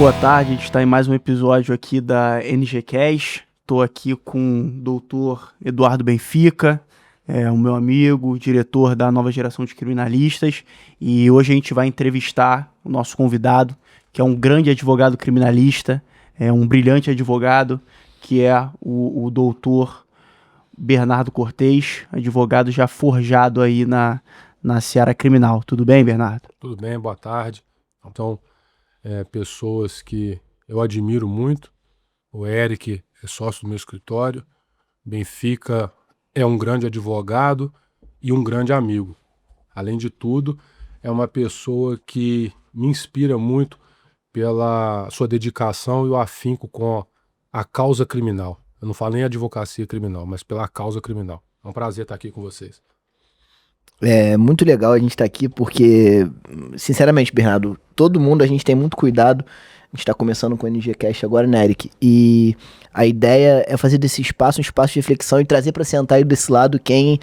boa tarde. A gente está em mais um episódio aqui da NGCast. Estou aqui com o doutor Eduardo Benfica, o meu amigo, diretor da nova geração de criminalistas. E hoje a gente vai entrevistar o nosso convidado, que é um grande advogado criminalista, um brilhante advogado, que é o doutor Bernardo Cortez, advogado já forjado aí na seara criminal. Tudo bem, Bernardo? Tudo bem, boa tarde. Então, pessoas que eu admiro muito. O Eric é sócio do meu escritório. Benfica é um grande advogado e um grande amigo. Além de tudo, é uma pessoa que me inspira muito pela sua dedicação e o afinco com a causa criminal. Eu não falo nem advocacia criminal, mas pela causa criminal. É um prazer estar aqui com vocês. É muito legal a gente estar aqui porque, sinceramente, Bernardo, todo mundo a gente tem muito cuidado. A gente tá começando com o NGCast agora, né, Eric? E a ideia é fazer desse espaço um espaço de reflexão e trazer para sentar aí desse lado quem,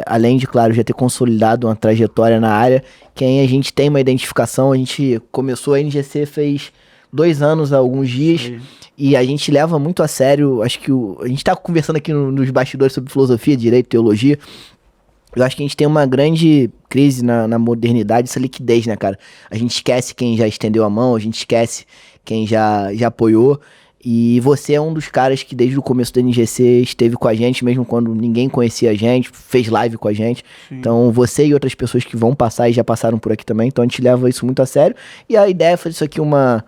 além de, claro, já ter consolidado uma trajetória na área, quem a gente tem uma identificação. A gente começou a NGC fez 2 anos, há alguns dias. Sim. E a gente leva muito a sério, acho que a gente tá conversando aqui nos bastidores sobre filosofia, direito, teologia. Eu acho que a gente tem uma grande crise na modernidade, essa liquidez, né, cara? A gente esquece quem já estendeu a mão, a gente esquece quem já apoiou. E você é um dos caras que desde o começo do NGC esteve com a gente, mesmo quando ninguém conhecia a gente, fez live com a gente. Sim. Então você e outras pessoas que vão passar e já passaram por aqui também, então a gente leva isso muito a sério. E a ideia é fazer isso aqui uma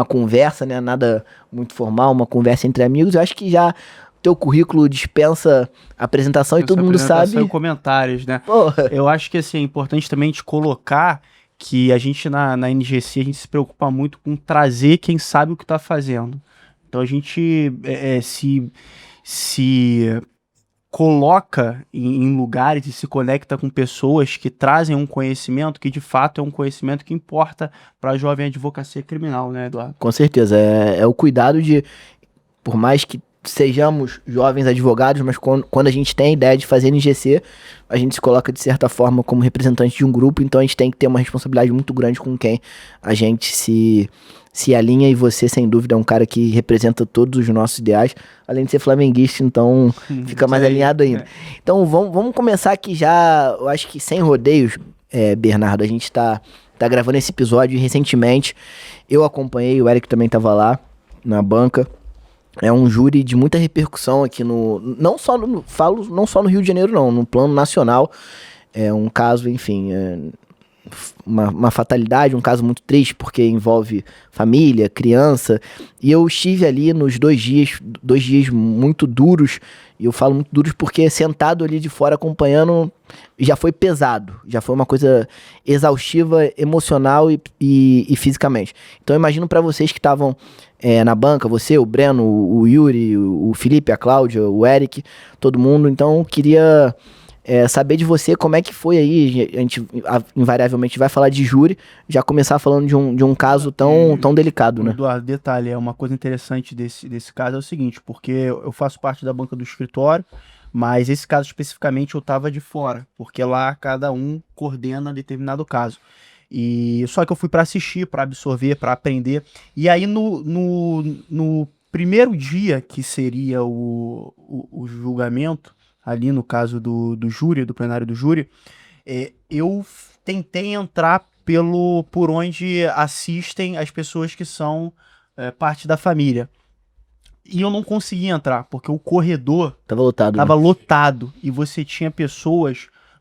conversa, né? Nada muito formal, uma conversa entre amigos. Eu acho que já teu currículo dispensa apresentação e todo mundo sabe. E comentários, né? Porra. Eu acho que assim, é importante também te colocar que a gente na NGC a gente se preocupa muito com trazer quem sabe o que está fazendo. Então a gente se coloca em lugares e se conecta com pessoas que trazem um conhecimento que de fato é um conhecimento que importa para a jovem advocacia criminal, né, Eduardo? Com certeza, é o cuidado de, por mais que sejamos jovens advogados, mas quando a gente tem a ideia de fazer NGC, a gente se coloca de certa forma como representante de um grupo, então a gente tem que ter uma responsabilidade muito grande com quem a gente se alinha, e você, sem dúvida, é um cara que representa todos os nossos ideais, além de ser flamenguista, então fica mais alinhado ainda. Então vamos começar aqui já, eu acho que sem rodeios, Bernardo, a gente tá gravando esse episódio e recentemente eu acompanhei, o Eric também tava lá na banca. É um júri de muita repercussão aqui não só no Rio de Janeiro, não, no plano nacional. É um caso, enfim, uma fatalidade, um caso muito triste, porque envolve família, criança. E eu estive ali nos 2 dias muito duros. E eu falo muito duros porque sentado ali de fora acompanhando já foi pesado, já foi uma coisa exaustiva, emocional e fisicamente. Então eu imagino para vocês que estavam na banca, você, o Breno, o Yuri, o Felipe, a Cláudia, o Eric, todo mundo. Então eu queria saber de você como é que foi aí. A gente invariavelmente vai falar de júri, já começar falando de um caso tão delicado, né? Eduardo, detalhe, uma coisa interessante desse caso é o seguinte, porque eu faço parte da banca do escritório, mas esse caso especificamente eu estava de fora, porque lá cada um coordena determinado caso. E só que eu fui para assistir, para absorver, para aprender. E aí no primeiro dia que seria o julgamento, ali no caso do júri, do plenário do júri, eu tentei entrar por onde assistem as pessoas que são parte da família. E eu não consegui entrar, porque o corredor Tava lotado. tava Né? lotado. E você tinha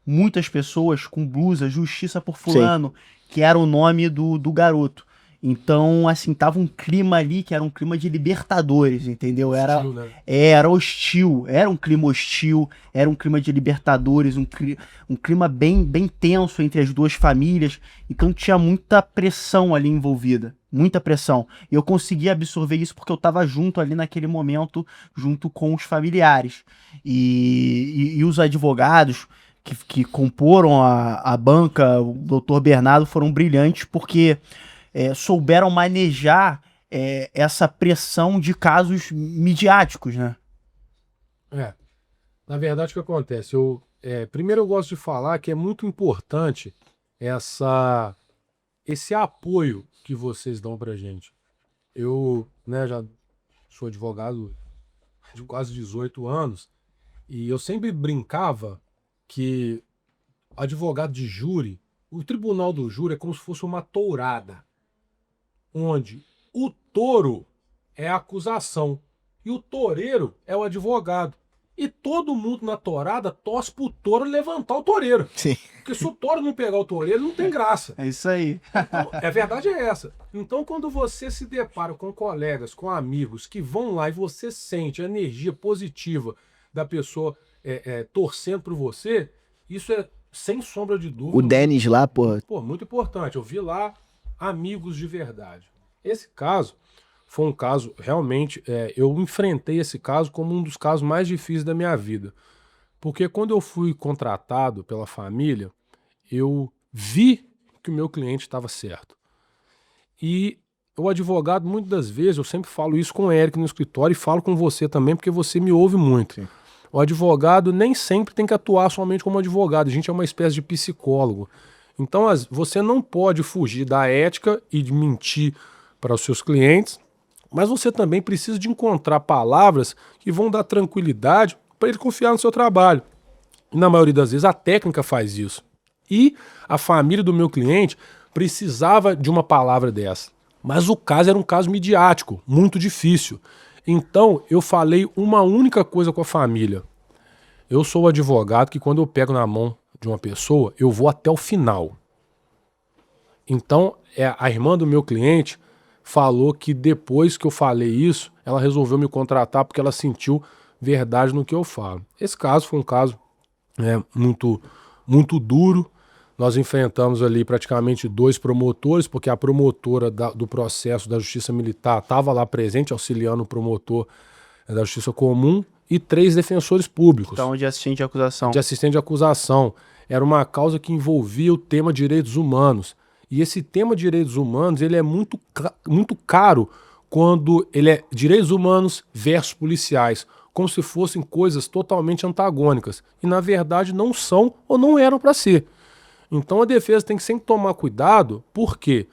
muitas pessoas com blusa Justiça por Fulano, que era o nome do garoto. Então, assim, tava um clima ali que era um clima de Libertadores, entendeu? Hostil, né? Era hostil, era um clima hostil, era um clima de Libertadores, um clima bem tenso entre as duas famílias. Então tinha muita pressão ali envolvida, muita pressão. E eu consegui absorver isso porque eu tava junto ali naquele momento, junto com os familiares. E os advogados que comporam a banca, o doutor Bernardo, foram brilhantes porque souberam manejar essa pressão de casos midiáticos, né? Na verdade, o que acontece? Primeiro eu gosto de falar que é muito importante esse apoio que vocês dão pra gente. Eu, né, já sou advogado de quase 18 anos e eu sempre brincava que advogado de júri, o tribunal do júri é como se fosse uma tourada, onde o touro é a acusação e o toureiro é o advogado. E todo mundo na tourada torce pro touro levantar o toureiro. Sim. Porque se o touro não pegar o toureiro, não tem graça. É isso aí. Então, a verdade é essa. Então, quando você se depara com colegas, com amigos que vão lá e você sente a energia positiva da pessoa torcendo por você, isso é sem sombra de dúvida. O Denis lá, pô. Pô, muito importante. Eu vi lá amigos de verdade. Esse caso foi um caso, realmente, eu enfrentei esse caso como um dos casos mais difíceis da minha vida. Porque quando eu fui contratado pela família, eu vi que o meu cliente estava certo. E o advogado, muitas das vezes, eu sempre falo isso com o Eric no escritório e falo com você também, porque você me ouve muito. Sim. O advogado nem sempre tem que atuar somente como advogado, a gente é uma espécie de psicólogo. Então, você não pode fugir da ética e de mentir para os seus clientes, mas você também precisa de encontrar palavras que vão dar tranquilidade para ele confiar no seu trabalho. E na maioria das vezes a técnica faz isso. E a família do meu cliente precisava de uma palavra dessa. Mas o caso era um caso midiático, muito difícil. Então eu falei uma única coisa com a família. Eu sou o advogado que quando eu pego na mão de uma pessoa, eu vou até o final. Então a irmã do meu cliente falou que depois que eu falei isso, ela resolveu me contratar porque ela sentiu verdade no que eu falo. Esse caso foi um caso muito, muito duro. Nós enfrentamos ali praticamente 2 promotores, porque a promotora do processo da Justiça Militar estava lá presente, auxiliando o promotor da Justiça Comum, e 3 defensores públicos. Então, de assistente de acusação. De assistente de acusação. Era uma causa que envolvia o tema direitos humanos. E esse tema direitos humanos, ele é muito caro quando ele é direitos humanos versus policiais, como se fossem coisas totalmente antagônicas. E na verdade não são ou não eram para ser. Então a defesa tem que sempre tomar cuidado, porque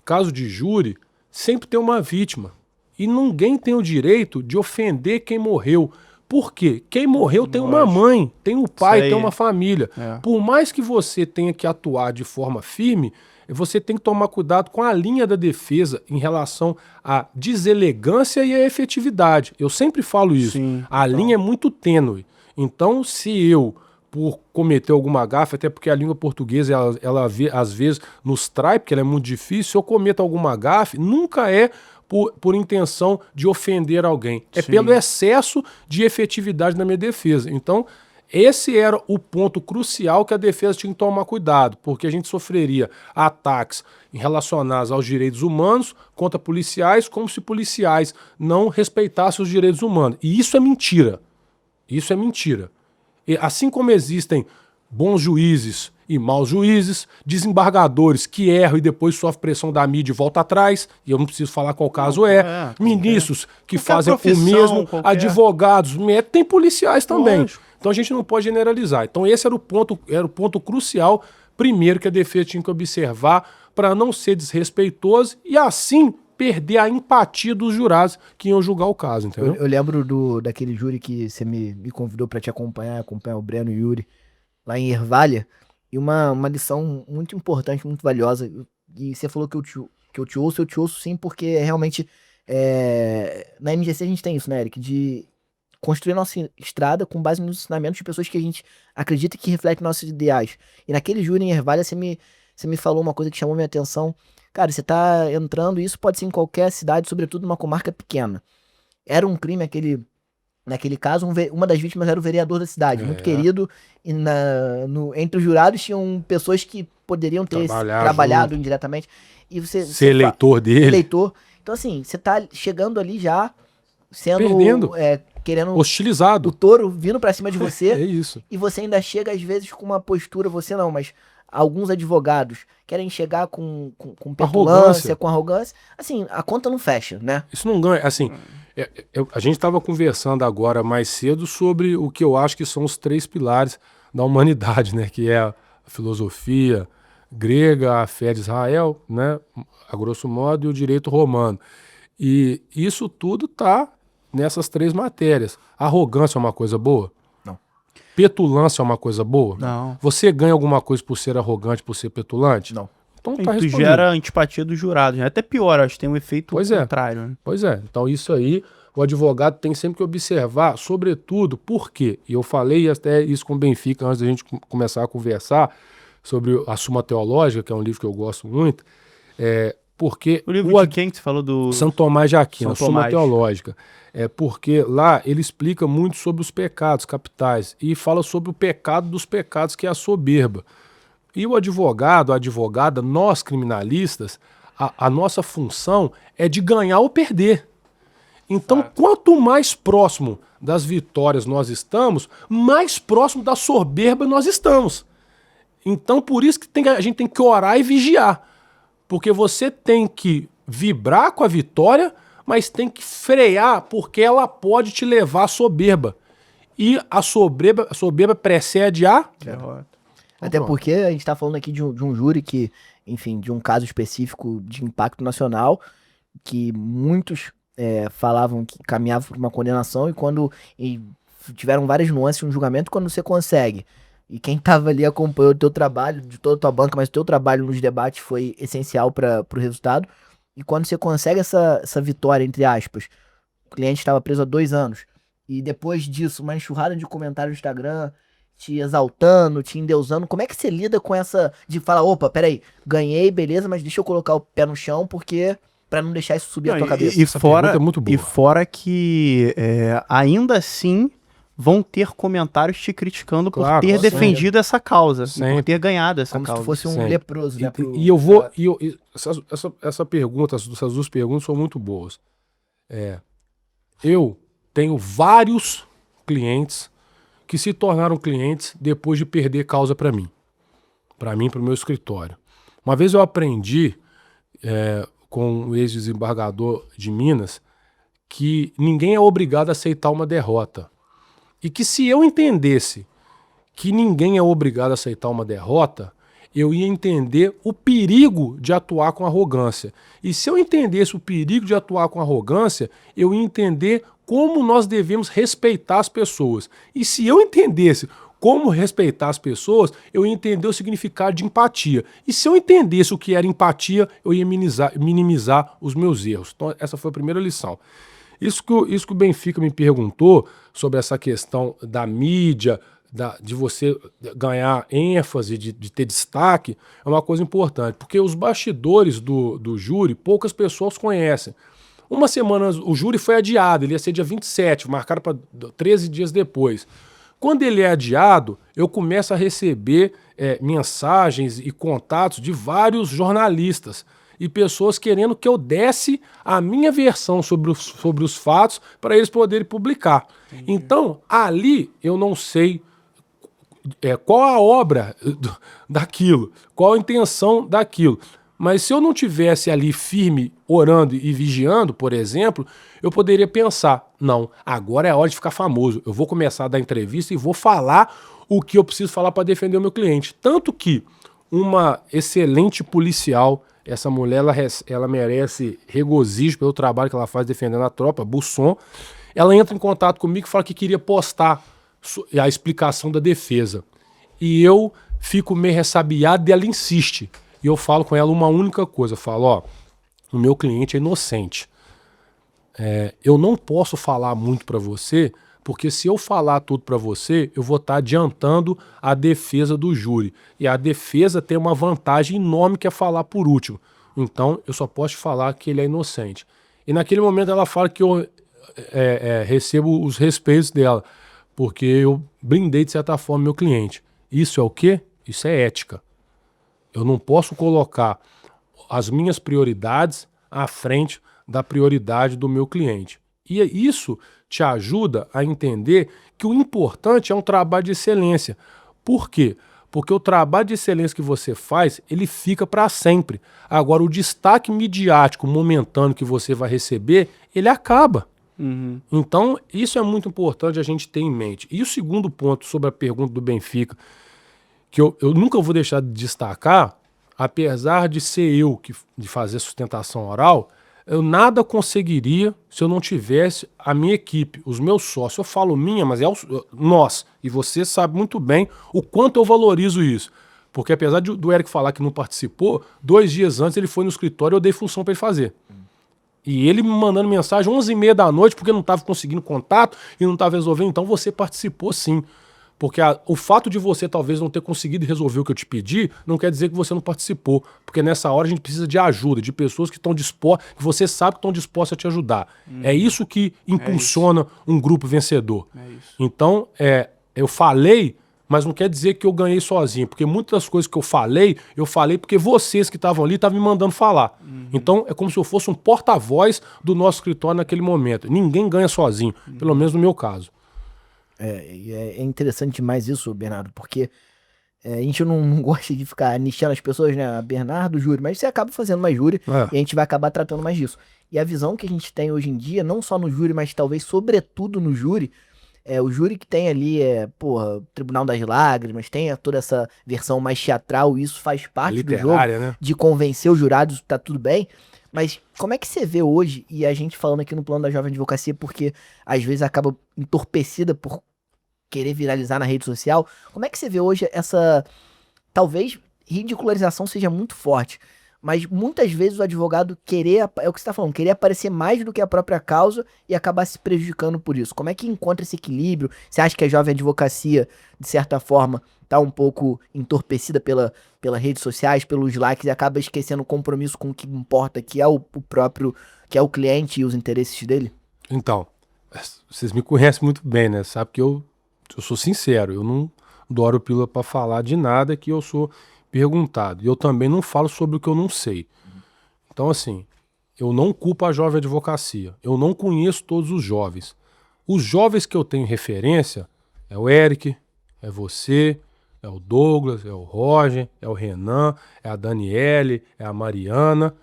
caso de júri sempre tem uma vítima. E ninguém tem o direito de ofender quem morreu. Por quê? Quem morreu tem uma mãe, tem um pai, tem uma família. Por mais que você tenha que atuar de forma firme, você tem que tomar cuidado com a linha da defesa em relação à deselegância e à efetividade. Eu sempre falo isso. Sim, a linha é muito tênue. Então, se eu, por cometer alguma gafe, até porque a língua portuguesa, ela às vezes nos trai, porque ela é muito difícil, se eu cometo alguma gafe, nunca é por intenção de ofender alguém. É pelo excesso de efetividade na minha defesa. Então, esse era o ponto crucial que a defesa tinha que tomar cuidado, porque a gente sofreria ataques relacionados aos direitos humanos contra policiais, como se policiais não respeitassem os direitos humanos. E isso é mentira. Isso é mentira. E assim como existem bons juízes e maus juízes, desembargadores que erram e depois sofrem pressão da mídia e voltam atrás, e eu não preciso falar qual caso ministros que fazem o mesmo, advogados, tem policiais também. Então a gente não pode generalizar. Então esse era o ponto crucial, primeiro, que a defesa tinha que observar para não ser desrespeitoso e assim perder a empatia dos jurados que iam julgar o caso, entendeu? Eu lembro daquele júri que você me convidou para te acompanhar o Breno e o Yuri, lá em Ervalha, e uma lição muito importante, muito valiosa. E você falou que eu te ouço sim, porque realmente na MGC a gente tem isso, né, Eric? De construir nossa estrada com base nos ensinamentos de pessoas que a gente acredita que refletem nossos ideais. E naquele júri em Ervalha você me falou uma coisa que chamou minha atenção. Cara, você tá entrando, e isso pode ser em qualquer cidade, sobretudo numa comarca pequena. Era um crime naquele caso, uma das vítimas era o vereador da cidade, muito querido, e entre os jurados tinham pessoas que poderiam ter trabalhado indiretamente. E você eleitor dele. Eleitor. Então assim, você tá chegando ali já sendo... Perdendo. Querendo... Hostilizado. O touro vindo pra cima de você. É isso. E você ainda chega às vezes com uma postura, você não, mas alguns advogados querem chegar com petulância, com arrogância. Assim, a conta não fecha, né? Isso não ganha. Assim, a gente estava conversando agora mais cedo sobre o que eu acho que são os 3 pilares da humanidade, né? Que é a filosofia grega, a fé de Israel, né? A grosso modo, e o direito romano. E isso tudo tá nessas 3 matérias. Arrogância é uma coisa boa? Não. Petulância é uma coisa boa? Não. Você ganha alguma coisa por ser arrogante, por ser petulante? Não. Então E tá tu respondido. gera antipatia dos jurados, né? Até pior, acho que tem um efeito Pois é. contrário, né? Pois é, então isso aí o advogado tem sempre que observar, sobretudo, por quê? E eu falei até isso com o Benfica antes da gente começar a conversar sobre a Suma Teológica, que é um livro que eu gosto muito, porque O livro de quem que você falou do... São Tomás de Aquino, a São Suma Tomás. Teológica, porque lá ele explica muito sobre os pecados capitais e fala sobre o pecado dos pecados, que é a soberba. E o advogado, a advogada, nós criminalistas, a nossa função é de ganhar ou perder. Então, quanto mais próximo das vitórias nós estamos, mais próximo da soberba nós estamos. Então, por isso que a gente tem que orar e vigiar. Porque você tem que vibrar com a vitória, mas tem que frear, porque ela pode te levar à soberba. E a soberba precede a... Derrota. Até pronto. porque a gente tá falando aqui de um júri que, enfim, de um caso específico de impacto nacional, que muitos falavam que caminhavam para uma condenação e tiveram várias nuances no julgamento. Quando você consegue, e quem tava ali acompanhou o teu trabalho, de toda a tua banca, mas o teu trabalho nos debates foi essencial para o resultado, e quando você consegue essa vitória, entre aspas, o cliente estava preso há 2 anos, e depois disso, uma enxurrada de comentários no Instagram, te exaltando, te endeusando, como é que você lida com essa, de falar, opa, peraí, ganhei, beleza, mas deixa eu colocar o pé no chão, porque, pra não deixar isso subir a tua cabeça. E Essa fora, pergunta é muito boa. e fora que ainda assim vão ter comentários te criticando por Claro, ter sempre. defendido essa causa, Sempre. por ter ganhado essa Como se causa. tu fosse um Sempre. leproso, né? Essa pergunta, essas 2 perguntas são muito boas. Eu tenho vários clientes que se tornaram clientes depois de perder causa para mim, para o meu escritório. Uma vez eu aprendi com o ex-desembargador de Minas que ninguém é obrigado a aceitar uma derrota. E que se eu entendesse que ninguém é obrigado a aceitar uma derrota, eu ia entender o perigo de atuar com arrogância. E se eu entendesse o perigo de atuar com arrogância, eu ia entender como nós devemos respeitar as pessoas. E se eu entendesse como respeitar as pessoas, eu ia entender o significado de empatia. E se eu entendesse o que era empatia, eu ia minimizar os meus erros. Então, essa foi a primeira lição. Isso que o Benfica me perguntou sobre essa questão da mídia, de você ganhar ênfase, de ter destaque, é uma coisa importante, porque os bastidores do júri, poucas pessoas conhecem. Uma semana, o júri foi adiado, ele ia ser dia 27, marcado para 13 dias depois. Quando ele é adiado, eu começo a receber mensagens e contatos de vários jornalistas e pessoas querendo que eu desse a minha versão sobre os fatos para eles poderem publicar. Entendi. Então, ali eu não sei qual a obra daquilo, qual a intenção daquilo. Mas se eu não tivesse ali firme, orando e vigiando, por exemplo, eu poderia pensar, não, agora é a hora de ficar famoso. Eu vou começar a dar entrevista e vou falar o que eu preciso falar para defender o meu cliente. Tanto que uma excelente policial, essa mulher, ela merece regozijo pelo trabalho que ela faz defendendo a tropa, Busson, ela entra em contato comigo e fala que queria postar a explicação da defesa. E eu fico meio ressabiado e ela insiste. E eu falo com ela uma única coisa, eu falo, o meu cliente é inocente. Eu não posso falar muito para você, porque se eu falar tudo para você, eu vou estar adiantando a defesa do júri. E a defesa tem uma vantagem enorme que é falar por último. Então, eu só posso te falar que ele é inocente. E naquele momento ela fala que eu recebo os respeitos dela, porque eu brindei, de certa forma, meu cliente. Isso é o quê? Isso é ética. Eu não posso colocar as minhas prioridades à frente da prioridade do meu cliente. E isso te ajuda a entender que o importante é um trabalho de excelência. Por quê? Porque o trabalho de excelência que você faz, ele fica para sempre. Agora, o destaque midiático momentâneo que você vai receber, ele acaba. Uhum. Então, isso é muito importante a gente ter em mente. E o segundo ponto sobre a pergunta do Benfica, que eu nunca vou deixar de destacar, apesar de ser eu de fazer sustentação oral, eu nada conseguiria se eu não tivesse a minha equipe, os meus sócios. Eu falo minha, mas é nós. E você sabe muito bem o quanto eu valorizo isso. Porque apesar do Eric falar que não participou, 2 dias antes ele foi no escritório e eu dei função para ele fazer. E ele me mandando mensagem 11h30 da noite porque não estava conseguindo contato e não estava resolvendo. Então você participou sim. Porque o fato de você talvez não ter conseguido resolver o que eu te pedi, não quer dizer que você não participou. Porque nessa hora a gente precisa de ajuda, de pessoas que estão dispostas, que você sabe que estão dispostas a te ajudar. É isso que impulsiona um grupo vencedor. Então, eu falei, mas não quer dizer que eu ganhei sozinho. Porque muitas das coisas que eu falei porque vocês que estavam ali estavam me mandando falar. Então, é como se eu fosse um porta-voz do nosso escritório naquele momento. Ninguém ganha sozinho, pelo menos no meu caso. É interessante demais isso, Bernardo, porque a gente não gosta de ficar nichando as pessoas, né? Bernardo, júri, mas você acaba fazendo mais júri e a gente vai acabar tratando mais disso. E a visão que a gente tem hoje em dia, não só no júri, mas talvez sobretudo no júri, o júri que tem ali Tribunal das Lágrimas, tem toda essa versão mais teatral, isso faz parte do jogo, né? de convencer os jurados, tá tudo bem. Mas como é que você vê hoje, e a gente falando aqui no plano da Jovem Advocacia, porque às vezes acaba entorpecida por querer viralizar na rede social, como é que você vê hoje essa, talvez, ridicularização seja muito forte, mas muitas vezes o advogado é o que você tá falando, querer aparecer mais do que a própria causa e acabar se prejudicando por isso. Como é que encontra esse equilíbrio? Você acha que a Jovem Advocacia, de certa forma, tá um pouco entorpecida pelas redes sociais, pelos likes, e acaba esquecendo o compromisso com o que importa, que é o próprio, que é o cliente e os interesses dele? Então, vocês me conhecem muito bem, né? Sabe que eu sou sincero, eu não dou pílula para falar de nada que eu sou perguntado. E eu também não falo sobre o que eu não sei. Então, assim, eu não culpo a Jovem Advocacia. Eu não conheço todos os jovens. Os jovens que eu tenho referência é o Eric, é você, é o Douglas, é o Roger, é o Renan, é a Daniele, é a Mariana.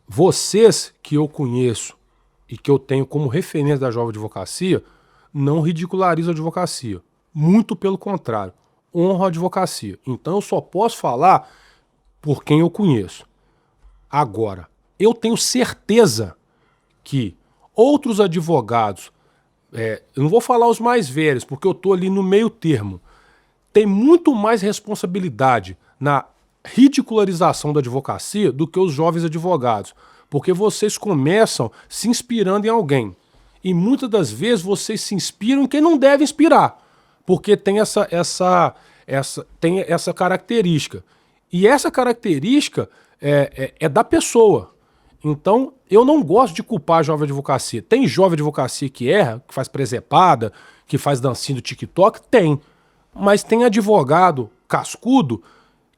Vocês que eu conheço e que eu tenho como referência da Jovem Advocacia, não ridicularizam a advocacia. Muito pelo contrário. Honro a advocacia. Então eu só posso falar por quem eu conheço. Agora, eu tenho certeza que outros advogados, eu não vou falar os mais velhos, porque eu estou ali no meio termo, tem muito mais responsabilidade na ridicularização da advocacia do que os jovens advogados. Porque vocês começam se inspirando em alguém. E muitas das vezes vocês se inspiram em quem não deve inspirar. Porque tem essa característica. E essa característica é da pessoa. Então, eu não gosto de culpar a jovem advocacia. Tem jovem advocacia que erra, que faz presepada, que faz dancinha do TikTok? Tem. Mas tem advogado cascudo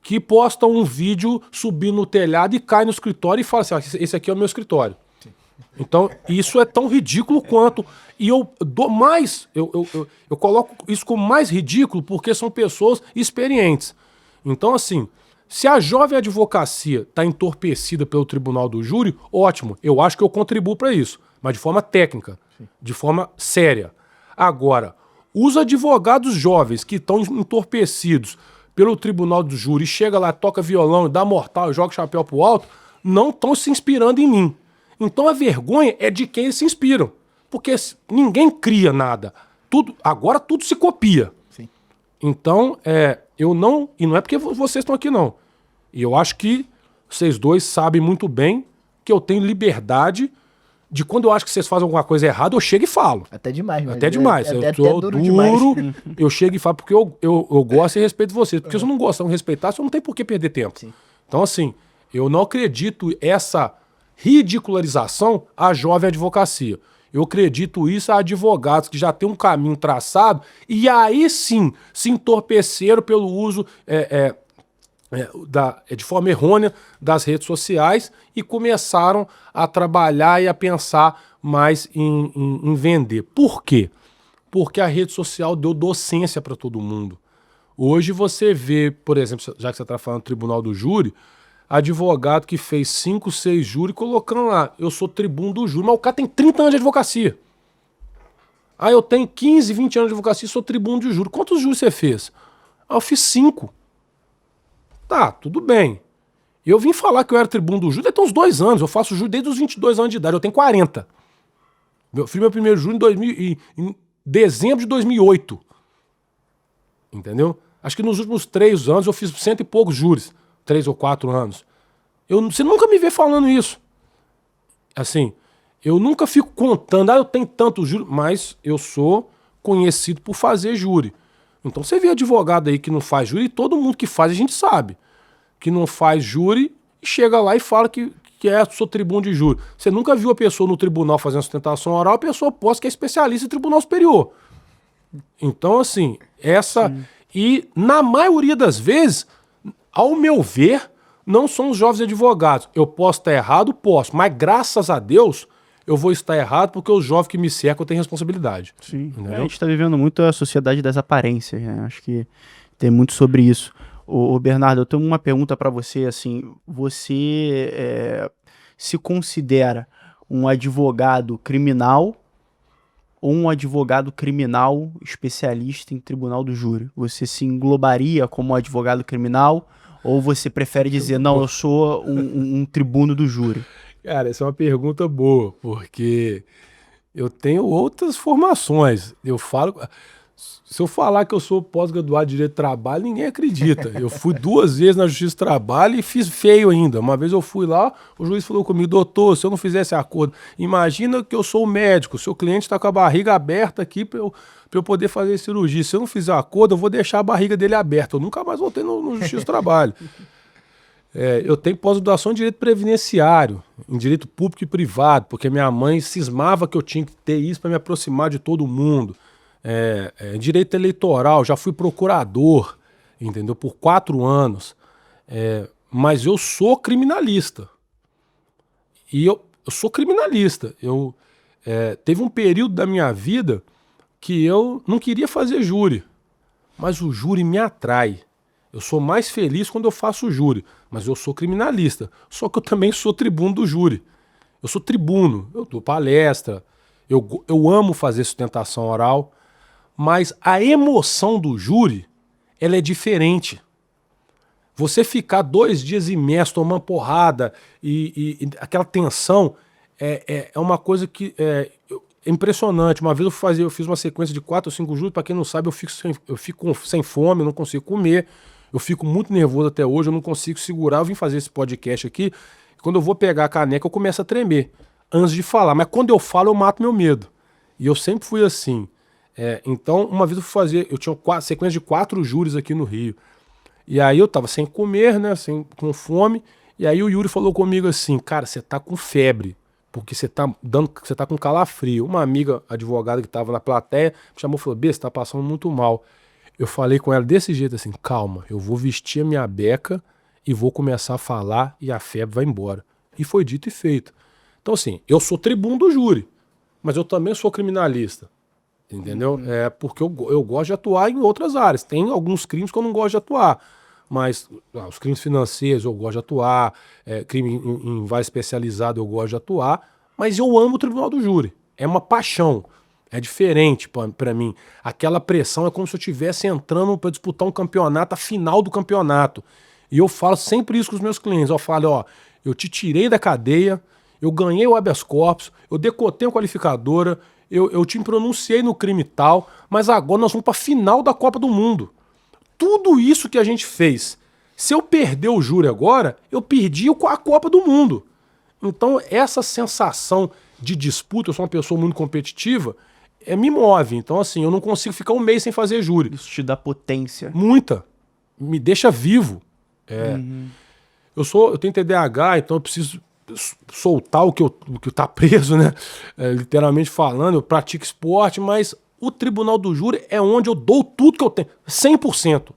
que posta um vídeo subindo no telhado e cai no escritório e fala assim, esse aqui é o meu escritório. Então, isso é tão ridículo quanto. E eu dou mais, eu coloco isso como mais ridículo porque são pessoas experientes. Então, assim, se a jovem advocacia está entorpecida pelo tribunal do júri, ótimo, eu acho que eu contribuo para isso, mas de forma técnica, de forma séria. Agora, os advogados jovens que estão entorpecidos pelo tribunal do júri, chega lá, toca violão, dá mortal, joga o chapéu pro alto, não estão se inspirando em mim. Então a vergonha é de quem eles se inspiram. Porque ninguém cria nada. Agora tudo se copia. Sim. Então, eu não... E não é porque vocês estão aqui, não. E eu acho que vocês dois sabem muito bem que eu tenho liberdade de quando eu acho que vocês fazem alguma coisa errada, eu chego e falo. Até demais. Até demais. Eu tô duro, eu chego e falo porque eu gosto e respeito vocês. Porque se eu não gosto, não respeitar, você não tem por que perder tempo. Sim. Então, assim, eu não acredito essa ridicularização à jovem advocacia. Eu acredito isso a advogados que já têm um caminho traçado e aí sim se entorpeceram pelo uso de forma errônea das redes sociais e começaram a trabalhar e a pensar mais em vender. Por quê? Porque a rede social deu docência para todo mundo. Hoje você vê, por exemplo, já que você está falando do tribunal do júri, advogado que fez 5, 6 júri colocando lá, eu sou tribuno do júri, mas o cara tem 30 anos de advocacia. Ah, eu tenho 15, 20 anos de advocacia e sou tribuno de júri. Quantos júris você fez? Ah, eu fiz 5. Tá, tudo bem. Eu vim falar que eu era tribuno do júri até uns 2 anos. Eu faço júri desde os 22 anos de idade. Eu tenho 40. Eu fiz meu primeiro júri em dezembro de 2008. Entendeu? Acho que nos últimos 3 anos eu fiz 100 e poucos júris. 3 ou 4 anos. Você nunca me vê falando isso. Assim, eu nunca fico contando, eu tenho tanto júri, mas eu sou conhecido por fazer júri. Então você vê advogado aí que não faz júri, e todo mundo que faz a gente sabe. Que não faz júri e chega lá e fala que sou tribuno de júri. Você nunca viu a pessoa no tribunal fazendo sustentação oral, a pessoa posta que é especialista em tribunal superior. Então, assim, Sim. E na maioria das vezes, ao meu ver, não são os jovens advogados. Eu posso estar errado? Posso. Mas graças a Deus, eu vou estar errado porque os jovens que me cercam têm responsabilidade. Sim. A gente está vivendo muito a sociedade das aparências, né? Acho que tem muito sobre isso. Ô Bernardo, eu tenho uma pergunta para você, assim, você se considera um advogado criminal ou um advogado criminal especialista em tribunal do júri? Você se englobaria como advogado criminal ou você prefere dizer, não, eu sou um tribuno do júri? Cara, essa é uma pergunta boa, porque eu tenho outras formações. Se eu falar que eu sou pós-graduado de Direito do Trabalho, ninguém acredita. Eu fui 2 vezes na Justiça do Trabalho e fiz feio ainda. Uma vez eu fui lá, o juiz falou comigo, doutor, se eu não fizesse acordo, imagina que eu sou o médico, seu cliente está com a barriga aberta aqui para eu poder fazer cirurgia. Se eu não fizer acordo, eu vou deixar a barriga dele aberta. Eu nunca mais voltei no Justiça do Trabalho. Eu tenho pós-graduação em Direito Previdenciário, em Direito Público e Privado, porque minha mãe cismava que eu tinha que ter isso para me aproximar de todo mundo. Direito eleitoral, já fui procurador, entendeu? Por 4 anos. Mas eu sou criminalista. E eu sou criminalista. Teve um período da minha vida que eu não queria fazer júri. Mas o júri me atrai. Eu sou mais feliz quando eu faço júri. Mas eu sou criminalista. Só que eu também sou tribuno do júri. Eu sou tribuno. Eu dou palestra. Eu amo fazer sustentação oral. Mas a emoção do júri, ela é diferente. Você ficar 2 dias imerso, tomando porrada e aquela tensão é uma coisa que é impressionante. Uma vez eu fiz uma sequência de 4 ou 5 júris, para quem não sabe, eu fico sem fome, eu não consigo comer, eu fico muito nervoso até hoje, eu não consigo segurar. Eu vim fazer esse podcast aqui, quando eu vou pegar a caneca eu começo a tremer, antes de falar. Mas quando eu falo eu mato meu medo. E eu sempre fui assim. Então, uma vez eu tinha sequência de 4 júris aqui no Rio. E aí eu tava sem comer, né, com fome, e aí o Yuri falou comigo assim, cara, você tá com febre, porque você tá com calafrio. Uma amiga advogada que tava na plateia me chamou e falou, B, você tá passando muito mal. Eu falei com ela desse jeito assim, calma, eu vou vestir a minha beca e vou começar a falar e a febre vai embora. E foi dito e feito. Então assim, eu sou tribuno do júri, mas eu também sou criminalista. Entendeu? Porque eu gosto de atuar em outras áreas. Tem alguns crimes que eu não gosto de atuar. Mas os crimes financeiros eu gosto de atuar. Crime em vara especializado eu gosto de atuar. Mas eu amo o Tribunal do Júri. É uma paixão. É diferente para mim. Aquela pressão é como se eu estivesse entrando para disputar um campeonato, a final do campeonato. E eu falo sempre isso com os meus clientes. Eu falo, eu te tirei da cadeia, eu ganhei o habeas corpus, eu decotei a qualificadora, eu te pronunciei no crime tal, mas agora nós vamos para a final da Copa do Mundo. Tudo isso que a gente fez, se eu perder o júri agora, eu perdi a Copa do Mundo. Então essa sensação de disputa, eu sou uma pessoa muito competitiva, me move. Então assim, eu não consigo ficar 1 mês sem fazer júri. Isso te dá potência. Muita. Me deixa vivo. Eu tenho TDAH, então eu preciso soltar o que tá preso, né? Literalmente falando, eu pratico esporte, mas o Tribunal do Júri é onde eu dou tudo que eu tenho, 100%.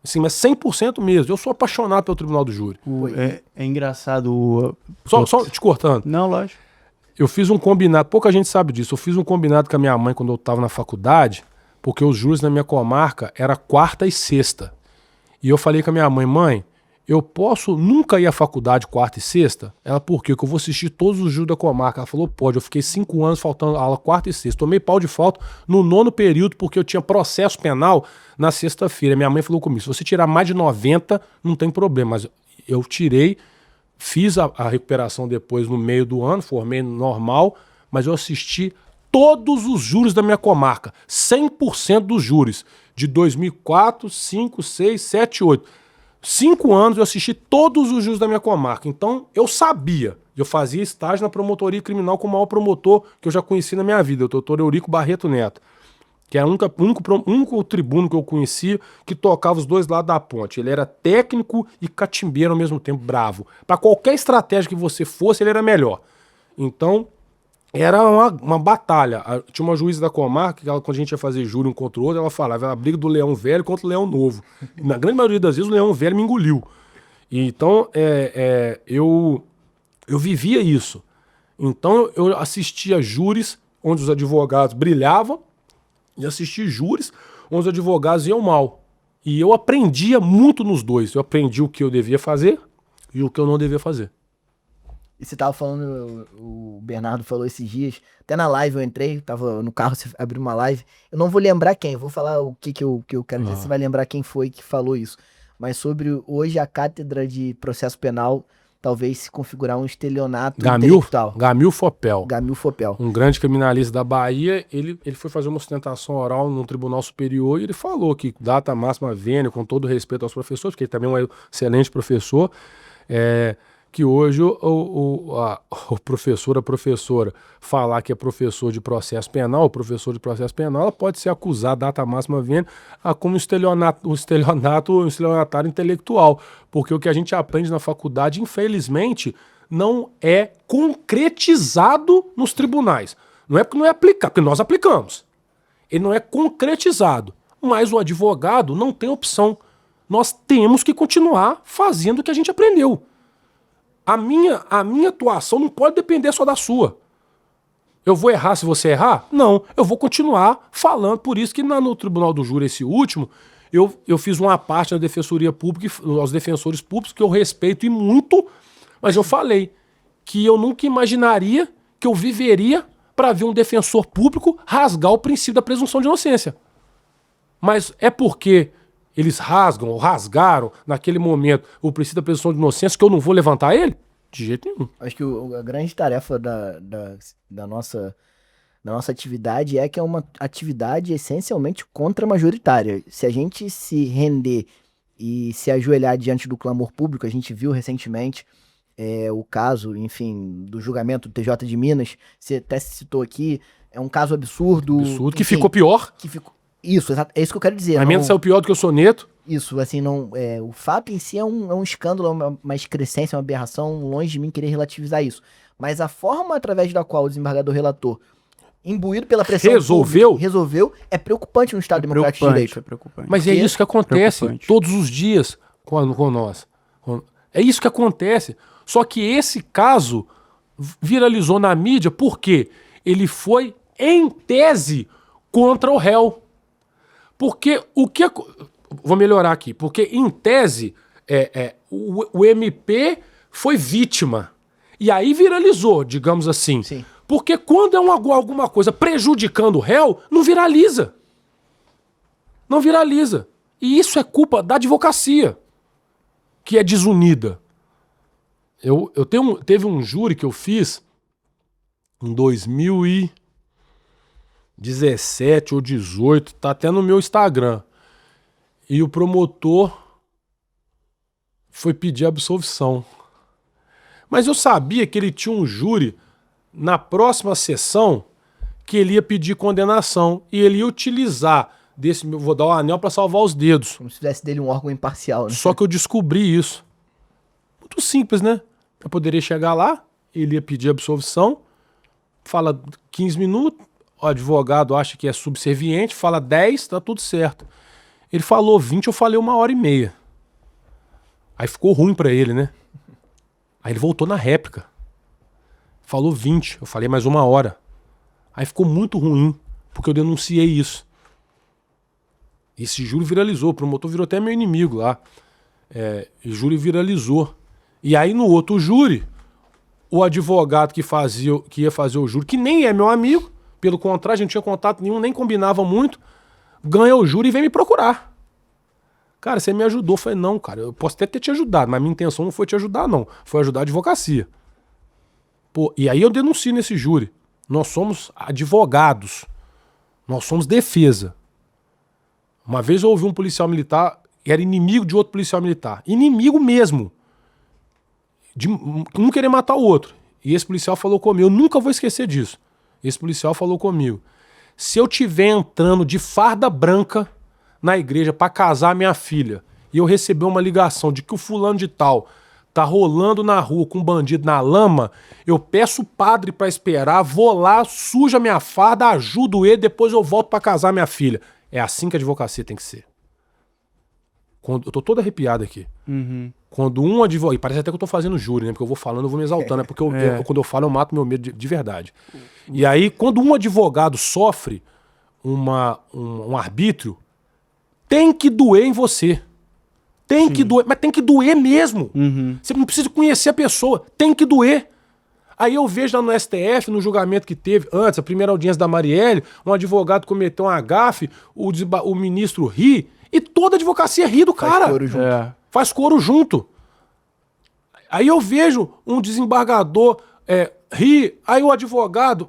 Assim, mas 100% mesmo. Eu sou apaixonado pelo Tribunal do Júri. É engraçado. Só te cortando. Não, lógico. Eu fiz um combinado, pouca gente sabe disso, eu fiz um combinado com a minha mãe quando eu tava na faculdade, porque os júris na minha comarca era 4ª e 6ª. E eu falei com a minha mãe, eu posso nunca ir à faculdade 4ª e 6ª? Ela, por quê? Porque eu vou assistir todos os júris da comarca. Ela falou, pode. Eu fiquei 5 anos faltando aula 4ª e 6ª. Tomei pau de falta no 9º período, porque eu tinha processo penal na sexta-feira. Minha mãe falou comigo, se você tirar mais de 90, não tem problema. Mas eu tirei, fiz a recuperação depois no meio do ano, formei normal, mas eu assisti todos os júris da minha comarca, 100% dos júris, de 2004, 5, 6, 7, 8. 5 anos eu assisti todos os júris da minha comarca. Então eu sabia. Eu fazia estágio na promotoria criminal com o maior promotor que eu já conheci na minha vida, o doutor Eurico Barreto Neto, que era o único tribuno que eu conhecia que tocava os dois lados da ponte. Ele era técnico e catimbeiro ao mesmo tempo, bravo. Para qualquer estratégia que você fosse, ele era melhor. Então, era uma batalha. Tinha uma juíza da comarca que quando a gente ia fazer júri um contra o outro, ela falava, era a briga do leão velho contra o leão novo. E na grande maioria das vezes, o leão velho me engoliu. E então, eu vivia isso. Então, eu assistia júris onde os advogados brilhavam e assistia júris onde os advogados iam mal. E eu aprendia muito nos dois. Eu aprendi o que eu devia fazer e o que eu não devia fazer. E você tava falando, o Bernardo falou esses dias, até na live eu entrei, tava no carro, você abriu uma live, eu não vou lembrar quem, eu vou falar o que eu quero dizer, você vai lembrar quem foi que falou isso. Mas sobre hoje a cátedra de processo penal talvez se configurar um estelionato intelectual. Gamil Fopel. Gamil Fopel. Um grande criminalista da Bahia, ele foi fazer uma sustentação oral no Tribunal Superior e ele falou que data máxima vênia, com todo respeito aos professores, porque ele também é um excelente professor, que hoje o professor, a professora falar que é professor de processo penal, o professor de processo penal, ela pode ser acusada, data máxima vênia, como um estelionatário intelectual, porque o que a gente aprende na faculdade, infelizmente, não é concretizado nos tribunais. Não é porque não é aplicado, porque nós aplicamos. Ele não é concretizado, mas o advogado não tem opção. Nós temos que continuar fazendo o que a gente aprendeu. A minha atuação não pode depender só da sua. Eu vou errar se você errar? Não, eu vou continuar falando. Por isso que no Tribunal do Júri, esse último, eu fiz uma parte na Defensoria Pública, aos defensores públicos, que eu respeito e muito, mas eu falei que eu nunca imaginaria que eu viveria para ver um defensor público rasgar o princípio da presunção de inocência. Mas é porque eles rasgam ou rasgaram naquele momento o princípio da presunção de inocência que eu não vou levantar ele? De jeito nenhum. Acho que a grande tarefa da nossa atividade é que é uma atividade essencialmente contra-majoritária. Se a gente se render e se ajoelhar diante do clamor público, a gente viu recentemente o caso, enfim, do julgamento do TJ de Minas, você até citou aqui, é um caso absurdo. Absurdo, enfim, que ficou pior. Isso, é isso que eu quero dizer. A emenda saiu pior do que o soneto. Isso, assim, o fato em si é um escândalo, uma excrescência, uma aberração, longe de mim querer relativizar isso. Mas a forma através da qual o desembargador relator, imbuído pela pressão resolveu, é preocupante no Estado democrático de direito. É preocupante. Mas é isso que acontece todos os dias com nós. É isso que acontece. Só que esse caso viralizou na mídia porque ele foi, em tese, contra o réu. Porque vou melhorar aqui. Porque, em tese, o MP foi vítima. E aí viralizou, digamos assim. Sim. Porque quando é alguma coisa prejudicando o réu, não viraliza. Não viraliza. E isso é culpa da advocacia, que é desunida. Teve um júri que eu fiz em 2017 ou 18, tá até no meu Instagram. E o promotor foi pedir absolvição. Mas eu sabia que ele tinha um júri na próxima sessão que ele ia pedir condenação e ele ia utilizar vou dar o anel para salvar os dedos. Como se fizesse dele um órgão imparcial, né? Só que eu descobri isso. Muito simples, né? Eu poderia chegar lá, ele ia pedir absolvição, fala 15 minutos, o advogado acha que é subserviente, fala 10, tá tudo certo. Ele falou 20, eu falei 1h30. Aí ficou ruim pra ele, né? Aí ele voltou na réplica. Falou 20, eu falei mais 1 hora. Aí ficou muito ruim, porque eu denunciei isso. Esse júri viralizou, o promotor virou até meu inimigo lá. O júri viralizou. E aí no outro júri, o advogado que ia fazer o júri, que nem é meu amigo, pelo contrário, a gente não tinha contato nenhum, nem combinava muito, ganha o júri e vem me procurar. Cara, você me ajudou. Eu falei, não, cara, eu posso até ter te ajudado, mas minha intenção não foi te ajudar, não. Foi ajudar a advocacia. Pô, e aí eu denuncio nesse júri. Nós somos advogados. Nós somos defesa. Uma vez eu ouvi um policial militar, era inimigo de outro policial militar. Inimigo mesmo. De um querer matar o outro. E esse policial falou comigo, eu nunca vou esquecer disso. Esse policial falou comigo, se eu tiver entrando de farda branca na igreja pra casar minha filha, e eu receber uma ligação de que o fulano de tal tá rolando na rua com um bandido na lama, eu peço o padre pra esperar, vou lá, suja minha farda, ajudo ele, depois eu volto pra casar minha filha. É assim que a advocacia tem que ser. Eu tô todo arrepiado aqui. Uhum. Quando um advogado... E parece até que eu tô fazendo júri, né? Porque eu vou falando, eu vou me exaltando. Porque quando eu falo, eu mato meu medo de verdade. E aí, quando um advogado sofre um arbítrio, tem que doer em você. Tem que doer, mas tem que doer mesmo. Uhum. Você não precisa conhecer a pessoa, tem que doer. Aí eu vejo lá no STF, no julgamento que teve antes, a primeira audiência da Marielle, um advogado cometeu um agafe, o ministro ri, e toda a advocacia ri do cara. Faz coro junto. Faz coro junto. Aí eu vejo um desembargador ri, aí o advogado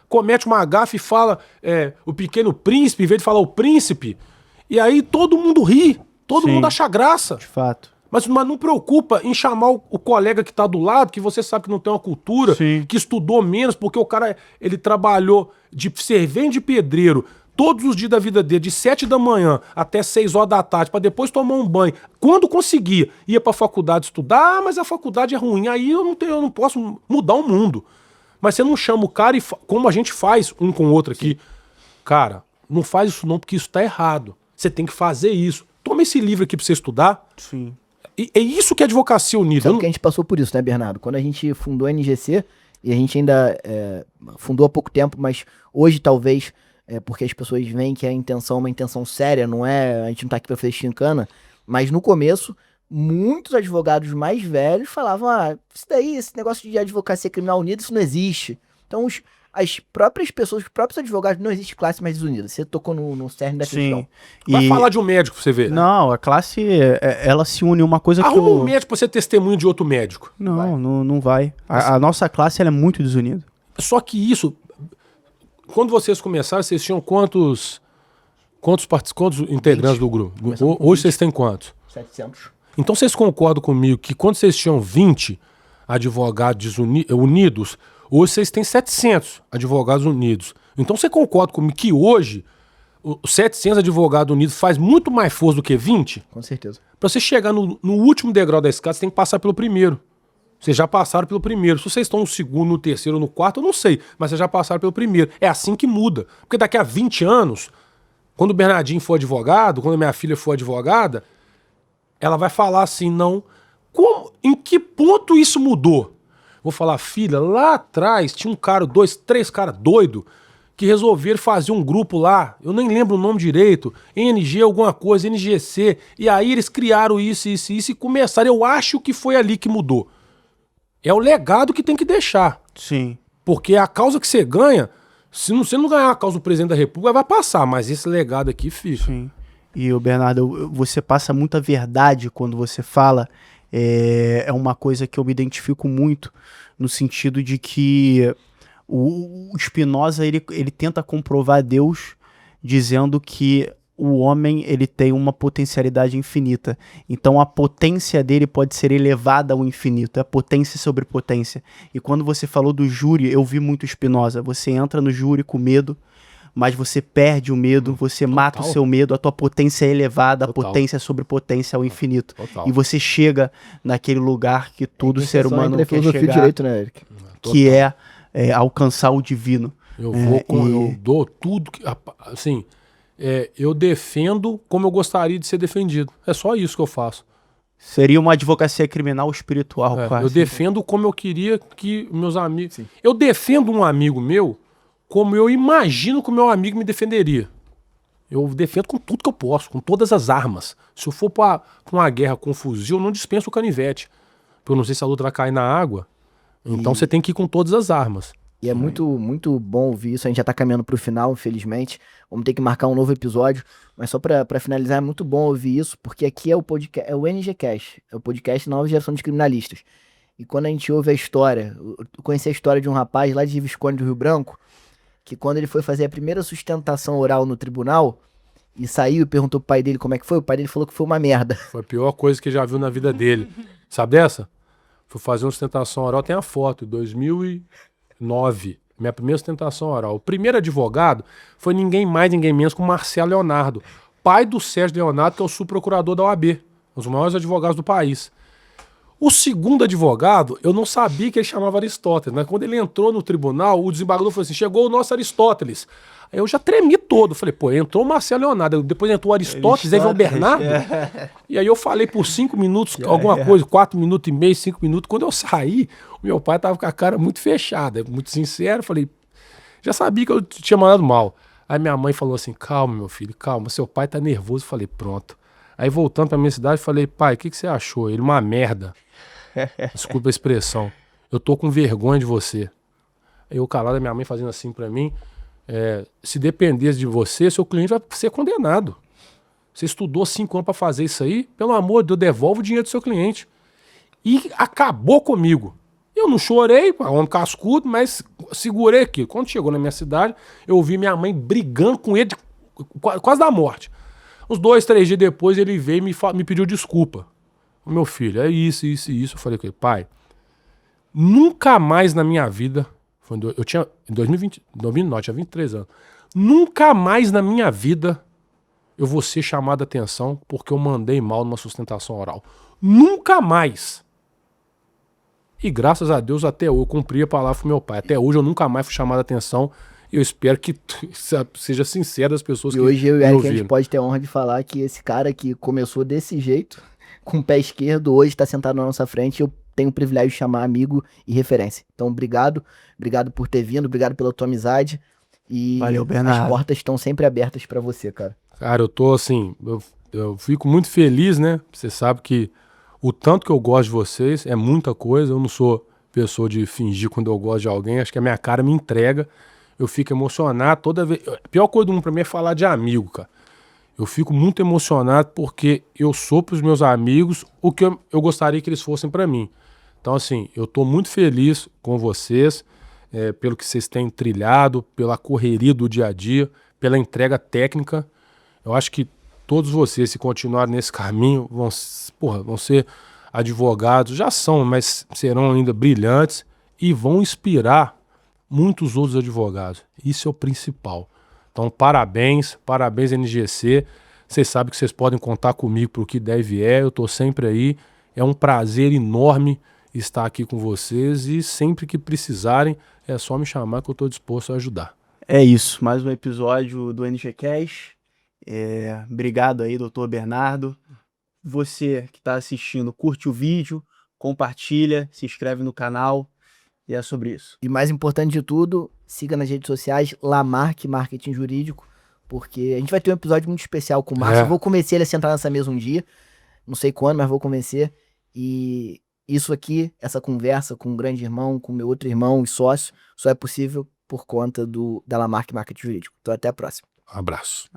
comete uma agafe e fala o pequeno príncipe, em vez de falar o príncipe, e aí todo mundo ri, todo Sim. mundo acha graça. De fato. Mas não preocupa em chamar o colega que está do lado, que você sabe que não tem uma cultura, Sim. que estudou menos, porque o cara ele trabalhou de servente de pedreiro todos os dias da vida dele, de 7 da manhã até 6 horas da tarde, para depois tomar um banho. Quando conseguia, ia para a faculdade estudar, mas a faculdade é ruim, aí eu não posso mudar o mundo. Mas você não chama o cara, como a gente faz um com o outro aqui. Cara, não faz isso não, porque isso está errado. Você tem que fazer isso. Toma esse livro aqui para você estudar. Sim. E é isso que é advocacia unida. Sabe que a gente passou por isso, né, Bernardo? Quando a gente fundou a NGC, e a gente ainda fundou há pouco tempo, mas hoje talvez, porque as pessoas veem que a intenção é uma intenção séria, não é, a gente não tá aqui pra fazer chincana, mas no começo, muitos advogados mais velhos falavam, isso daí, esse negócio de advocacia criminal unida, isso não existe. Então as próprias pessoas, os próprios advogados, não existe classe mais desunida. Você tocou no cerne da questão. Sim. Vai falar de um médico pra você ver. Não, a classe, ela se une uma coisa Arruma que um médico pra ser testemunho de outro médico. Não vai. A nossa classe, ela é muito desunida. Só que isso, quando vocês começaram, vocês tinham quantos integrantes do grupo? Hoje vocês têm quantos? 700. Então vocês concordam comigo que quando vocês tinham 20 advogados unidos, hoje vocês têm 700 advogados unidos. Então você concorda comigo que hoje os 700 advogados unidos faz muito mais força do que 20? Com certeza. Para você chegar no último degrau da escada, você tem que passar pelo primeiro. Vocês já passaram pelo primeiro. Se vocês estão no segundo, no terceiro, no quarto, eu não sei. Mas vocês já passaram pelo primeiro. É assim que muda. Porque daqui a 20 anos, quando o Bernardinho for advogado, quando a minha filha for advogada, ela vai falar assim, não... Em que ponto isso mudou? Vou falar, filha, lá atrás tinha um cara, 2, 3 caras doidos que resolveram fazer um grupo lá, eu nem lembro o nome direito, NG alguma coisa, NGC, e aí eles criaram isso e começaram. Eu acho que foi ali que mudou. É o legado que tem que deixar. Sim. Porque a causa que você ganha, se você não ganhar a causa do presidente da República, vai passar, mas esse legado aqui fica. Sim. E, Bernardo, você passa muita verdade quando você fala. É uma coisa que eu me identifico muito, no sentido de que o Spinoza ele tenta comprovar Deus dizendo que o homem ele tem uma potencialidade infinita. Então a potência dele pode ser elevada ao infinito. É potência sobre potência. E quando você falou do júri, eu vi muito Spinoza. Você entra no júri com medo, mas você perde o medo, você mata o seu medo, a tua potência é elevada, a potência sobre potência ao infinito. Total. E você chega naquele lugar que todo ser humano quer filosofia chegar, direito, né, Eric? que é alcançar o divino. Eu dou tudo que... Assim, eu defendo como eu gostaria de ser defendido. É só isso que eu faço. Seria uma advocacia criminal espiritual, quase. Eu defendo como eu queria que meus amigos... Sim. Eu defendo um amigo meu como eu imagino que o meu amigo me defenderia. Eu defendo com tudo que eu posso, com todas as armas. Se eu for pra uma guerra com fuzil, eu não dispenso o canivete. Porque eu não sei se a luta vai cair na água. Então você tem que ir com todas as armas. E é muito, muito bom ouvir isso. A gente já tá caminhando pro final, infelizmente. Vamos ter que marcar um novo episódio. Mas só pra finalizar, é muito bom ouvir isso, porque aqui é o podcast, é o NGCast, é o podcast Nova Geração de Criminalistas. E quando a gente ouve a história, eu conheci a história de um rapaz lá de Visconde do Rio Branco, que quando ele foi fazer a primeira sustentação oral no tribunal, e saiu e perguntou pro pai dele como é que foi, o pai dele falou que foi uma merda. Foi a pior coisa que já viu na vida dele. Sabe dessa? Fui fazer uma sustentação oral, tem a foto, em 2009. Minha primeira sustentação oral. O primeiro advogado foi ninguém mais, ninguém menos que o Marcelo Leonardo, pai do Sérgio Leonardo, que é o subprocurador da OAB, um dos maiores advogados do país. O segundo advogado, eu não sabia que ele chamava Aristóteles, mas quando ele entrou no tribunal, o desembargador falou assim, chegou o nosso Aristóteles. Aí eu já tremi todo, falei, pô, entrou o Marcelo Leonardo, depois entrou o Aristóteles, aí veio o Bernardo. E aí eu falei por 5 minutos, alguma coisa, 4 minutos e meio, 5 minutos. Quando eu saí, o meu pai tava com a cara muito fechada, muito sincero, falei, já sabia que eu tinha mandado mal. Aí minha mãe falou assim, calma, meu filho, calma, seu pai tá nervoso. Eu falei, pronto. Aí voltando pra minha cidade, falei, pai, o que você achou? Ele, uma merda. Desculpa a expressão. Eu tô com vergonha de você. Aí eu calado, a minha mãe fazendo assim pra mim, se dependesse de você, seu cliente vai ser condenado. Você estudou 5 anos pra fazer isso aí, pelo amor de Deus, devolve o dinheiro do seu cliente. E acabou comigo. Eu não chorei, homem cascudo, mas segurei aqui. Quando chegou na minha cidade, eu ouvi minha mãe brigando com ele, quase da morte. Uns 2, 3 dias depois, ele veio e me pediu desculpa. Meu filho, é isso, isso e isso. Eu falei com ele, pai, nunca mais na minha vida, eu tinha, em 2009, tinha 23 anos, nunca mais na minha vida eu vou ser chamado a atenção porque eu mandei mal numa sustentação oral. Nunca mais. E graças a Deus até hoje eu cumpri a palavra pro meu pai. Até hoje eu nunca mais fui chamado a atenção. E eu espero que seja sincero das pessoas E que hoje eu e me a gente ouviram. pode ter a honra de falar que esse cara que começou desse jeito, com o pé esquerdo, hoje tá sentado na nossa frente e eu tenho o privilégio de chamar amigo e referência. Então, obrigado por ter vindo, obrigado pela tua amizade. E Valeu, as Bernardo. portas estão sempre abertas pra você, cara. Cara, eu tô assim, eu fico muito feliz, né? Você sabe que o tanto que eu gosto de vocês é muita coisa. Eu não sou pessoa de fingir quando eu gosto de alguém. Acho que a minha cara me entrega. Eu fico emocionado toda vez. A pior coisa do mundo pra mim é falar de amigo, cara. Eu fico muito emocionado porque eu sou pros meus amigos o que eu gostaria que eles fossem pra mim. Então, assim, eu tô muito feliz com vocês, pelo que vocês têm trilhado, pela correria do dia a dia, pela entrega técnica. Eu acho que todos vocês, se continuarem nesse caminho, vão ser advogados, já são, mas serão ainda brilhantes e vão inspirar muitos outros advogados. Isso é o principal. Então, parabéns NGC. Vocês sabem que vocês podem contar comigo para o que der e vier. Eu estou sempre aí. É um prazer enorme estar aqui com vocês e sempre que precisarem é só me chamar que eu estou disposto a ajudar. É isso, mais um episódio do NGCast. Obrigado aí, doutor Bernardo. Você que está assistindo, curte o vídeo, compartilha, se inscreve no canal e é sobre isso. E mais importante de tudo, siga nas redes sociais Lamarck Marketing Jurídico, porque a gente vai ter um episódio muito especial com o Márcio. Eu vou convencer ele a sentar nessa mesa um dia, não sei quando, mas vou convencer. E isso aqui, essa conversa com o grande irmão, com o meu outro irmão e sócio, só é possível por conta da Lamarck Marketing Jurídico. Então até a próxima. Abraço.